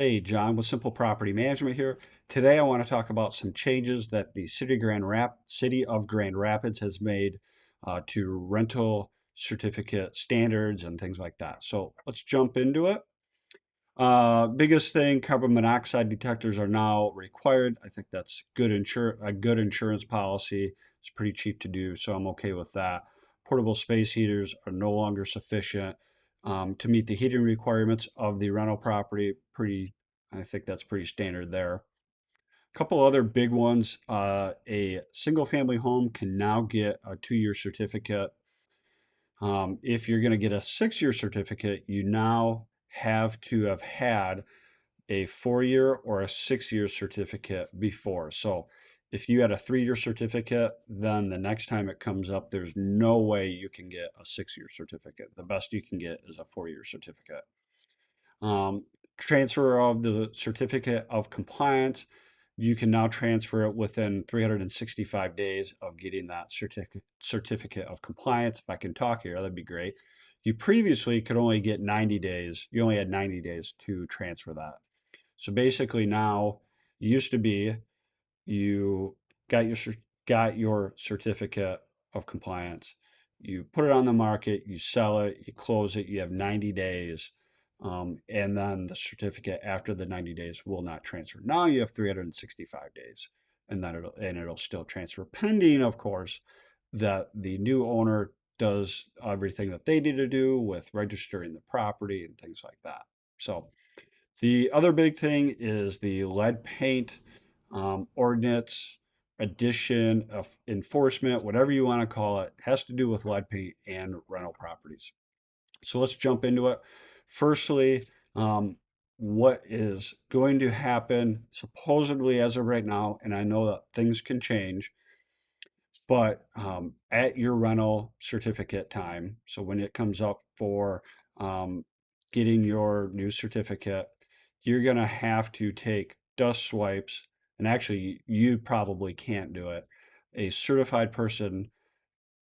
Hey, John with Simple Property Management here. Today I want to talk about some changes that the City of Grand Rapids has made to rental certificate standards and things like that. So let's jump into it. Biggest thing, carbon monoxide detectors are now required. I think that's a good insurance policy. It's pretty cheap to do, so I'm okay with that. Portable space heaters are no longer sufficient to meet the heating requirements of the rental property. I think that's pretty standard there. A couple other big ones. A single family home can now get a 2-year certificate. If you're going to get a 6-year certificate, you now have to have had a 4-year or a 6-year certificate before. So if you had a 3-year certificate, then the next time it comes up, there's no way you can get a 6-year certificate. The best you can get is a 4-year certificate. Um, Transfer of the certificate of compliance, you can now transfer it within 365 days of getting that certificate of compliance. If I can talk here, that'd be great. You previously could only get 90 days. You only had 90 days to transfer that. So basically now, it used to be you got your certificate of compliance, you put it on the market, you sell it, you close it, you have 90 days, and then the certificate after the 90 days will not transfer. Now you have 365 days, and then it'll still transfer, pending, of course, that the new owner does everything that they need to do with registering the property and things like that. So the other big thing is the lead paint ordinance, addition of enforcement, whatever you want to call it, has to do with lead paint and rental properties. So let's jump into it. Firstly, what is going to happen supposedly as of right now, and I know that things can change, but at your rental certificate time, so when it comes up for getting your new certificate, you're going to have to take dust swipes. And actually, you probably can't do it. A certified person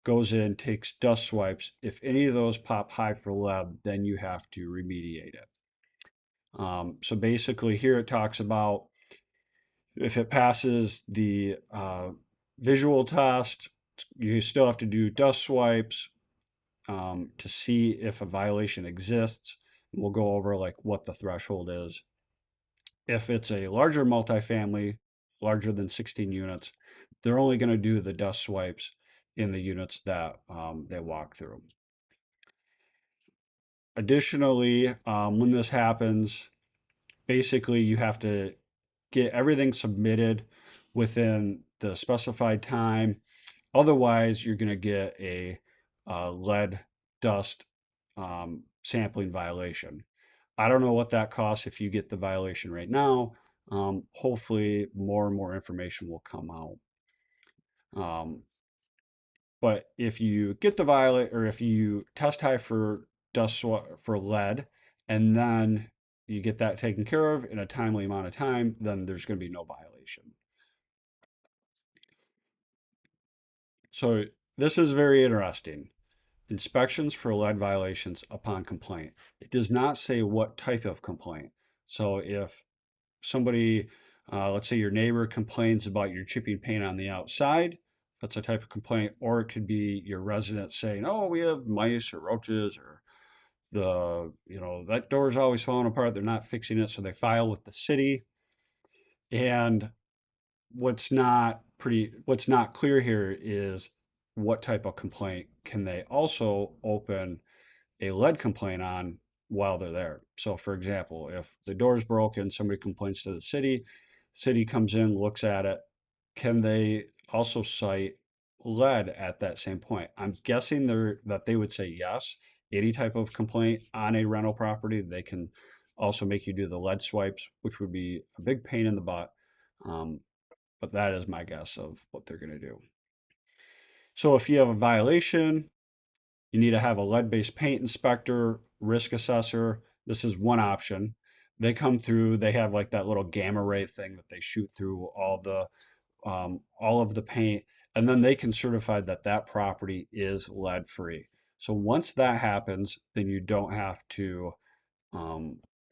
goes in, takes dust swipes. If any of those pop high for lead, then you have to remediate it. So basically, here it talks about if it passes the visual test, you still have to do dust swipes to see if a violation exists. We'll go over like what the threshold is. If it's a larger multifamily, larger than 16 units, they're only going to do the dust swipes in the units that they walk through. Additionally, when this happens, basically you have to get everything submitted within the specified time. Otherwise, you're going to get a lead dust sampling violation. I don't know what that costs if you get the violation right now. Hopefully, more and more information will come out. Um, but if you get the violet, or if you test high for for lead, and then you get that taken care of in a timely amount of time, then there's going to be no violation. So this is very interesting. Inspections for lead violations upon complaint. It does not say what type of complaint. So if somebody, let's say your neighbor complains about your chipping paint on the outside, that's a type of complaint, or it could be your resident saying, oh, we have mice or roaches, or that door's always falling apart. They're not fixing it. So they file with the city. And what's not clear here is what type of complaint can they also open a lead complaint on while they're there. So for example, if the door is broken, somebody complains to the city comes in, looks at it, can they also cite lead at that same point? I'm guessing that they would say yes. Any type of complaint on a rental property, they can also make you do the lead swipes, which would be a big pain in the butt. Um, but that is my guess of what they're going to do. So if you have a violation, you need to have a lead-based paint inspector, risk assessor. This is one option. They come through, they have like that little gamma ray thing that they shoot through all of the paint, and then they can certify that that property is lead free. So once that happens, then you don't have to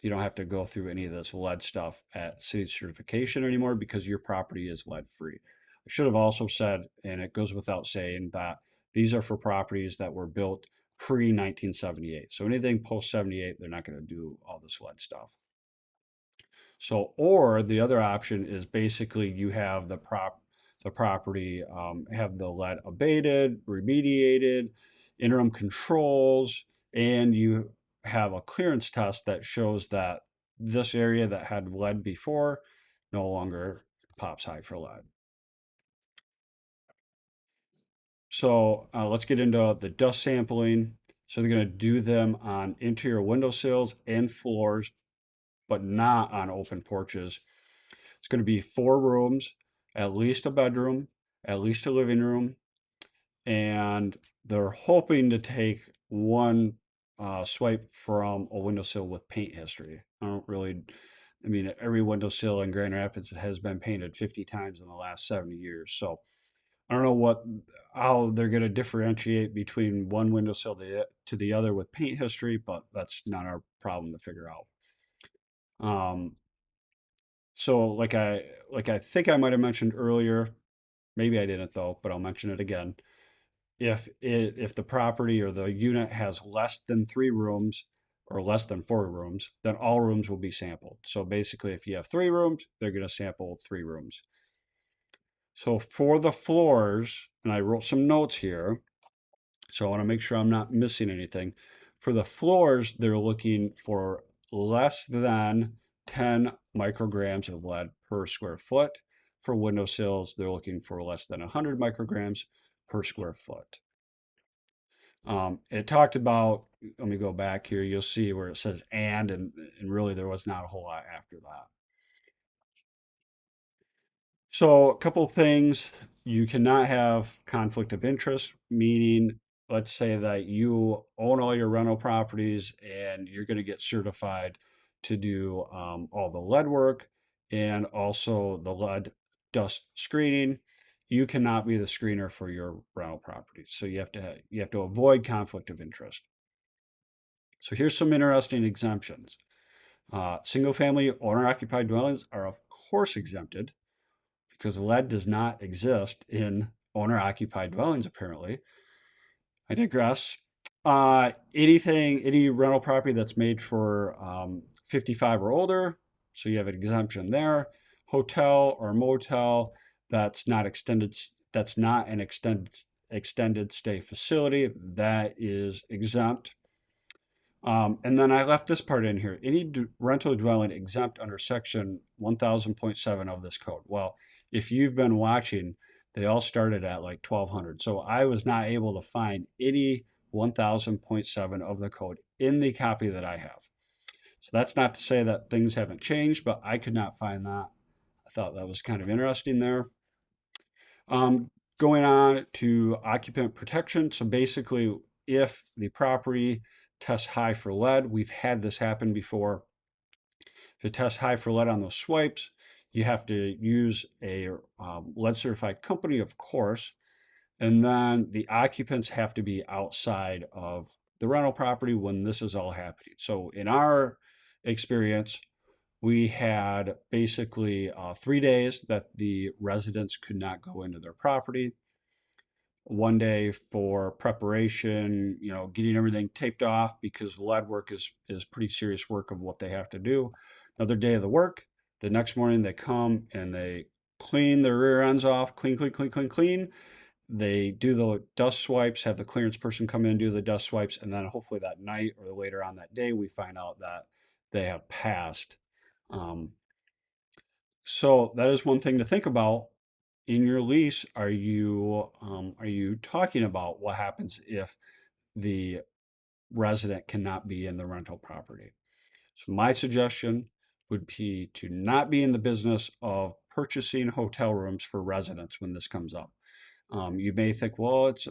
you don't have to go through any of this lead stuff at city certification anymore because your property is lead free. I should have also said, and it goes without saying, that these are for properties that were built pre 1978. So anything post 78, they're not going to do all this lead stuff. So, or the other option is basically you have the property have the lead abated, remediated, interim controls, and you have a clearance test that shows that this area that had lead before no longer pops high for lead. So let's get into the dust sampling. So they're going to do them on interior windowsills and floors, but not on open porches. It's going to be 4 rooms, at least a bedroom, at least a living room, and they're hoping to take one swipe from a windowsill with paint history. I mean, every windowsill in Grand Rapids has been painted 50 times in the last 70 years. So I don't know how they're going to differentiate between one windowsill to the other with paint history, but that's not our problem to figure out. Um, so like I think I might have mentioned earlier, maybe I didn't though, but I'll mention it again. If the property or the unit has less than 3 rooms or less than 4 rooms, then all rooms will be sampled. So basically, if you have 3 rooms, they're going to sample 3 rooms. So for the floors, and I wrote some notes here, so I want to make sure I'm not missing anything. For the floors, they're looking for less than 10 micrograms of lead per square foot. For windowsills, they're looking for less than 100 micrograms per square foot. It talked about, let me go back here, you'll see where it says and really there was not a whole lot after that. So a couple of things, you cannot have conflict of interest, meaning let's say that you own all your rental properties and you're going to get certified to do all the lead work and also the lead dust screening. You cannot be the screener for your rental properties. So you have to avoid conflict of interest. So here's some interesting exemptions. Single family owner occupied dwellings are of course exempted because lead does not exist in owner occupied dwellings, apparently. I digress. Any rental property that's made for 55 or older, so you have an exemption there. Hotel or motel that's not an extended stay facility, that is exempt. And then I left this part in here. Any rental dwelling exempt under section 1000.7 of this code. Well, if you've been watching, they all started at like 1200. So I was not able to find any 1000.7 of the code in the copy that I have. So that's not to say that things haven't changed, but I could not find that. I thought that was kind of interesting there. Going on to occupant protection. So basically, if the property tests high for lead, we've had this happen before. If it tests high for lead on those swipes, you have to use a lead certified company, of course, and then the occupants have to be outside of the rental property when this is all happening. So in our experience, we had basically 3 days that the residents could not go into their property. One day for preparation, getting everything taped off because lead work is pretty serious work of what they have to do. Another day of the work. The next morning they come and they clean their rear ends off, clean, clean, clean, clean, clean. They do the dust swipes, have the clearance person come in, do the dust swipes, and then hopefully that night or later on that day, we find out that they have passed. Um, so that is one thing to think about in your lease. Are you talking about what happens if the resident cannot be in the rental property? So my suggestion would be to not be in the business of purchasing hotel rooms for residents when this comes up. You may think, well, it's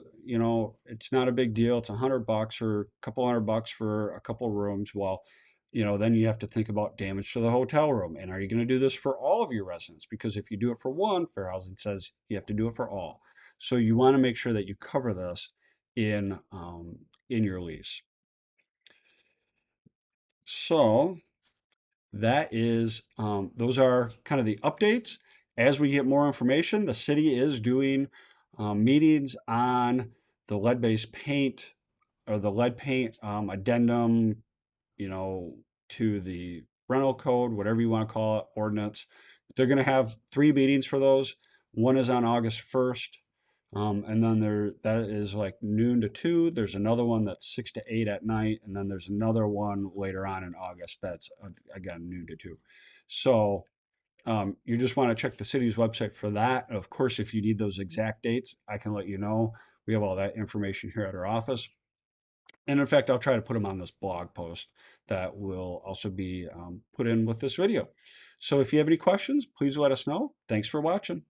not a big deal. It's $100 or a couple $100 for a couple rooms. Well, then you have to think about damage to the hotel room. And are you going to do this for all of your residents? Because if you do it for one, Fair Housing says you have to do it for all. So you want to make sure that you cover this in your lease. So That is, those are kind of the updates. As we get more information, the city is doing meetings on the lead-based paint or the lead paint addendum, you know, to the rental code, whatever you want to call it, ordinance. They're going to have 3 meetings for those. One is on August 1st. And then that is like noon to 2. There's another one that's 6 to 8 at night. And then there's another one later on in August that's again noon to 2. So you just want to check the city's website for that. Of course, if you need those exact dates, I can let you know. We have all that information here at our office. And in fact, I'll try to put them on this blog post that will also be put in with this video. So if you have any questions, please let us know. Thanks for watching.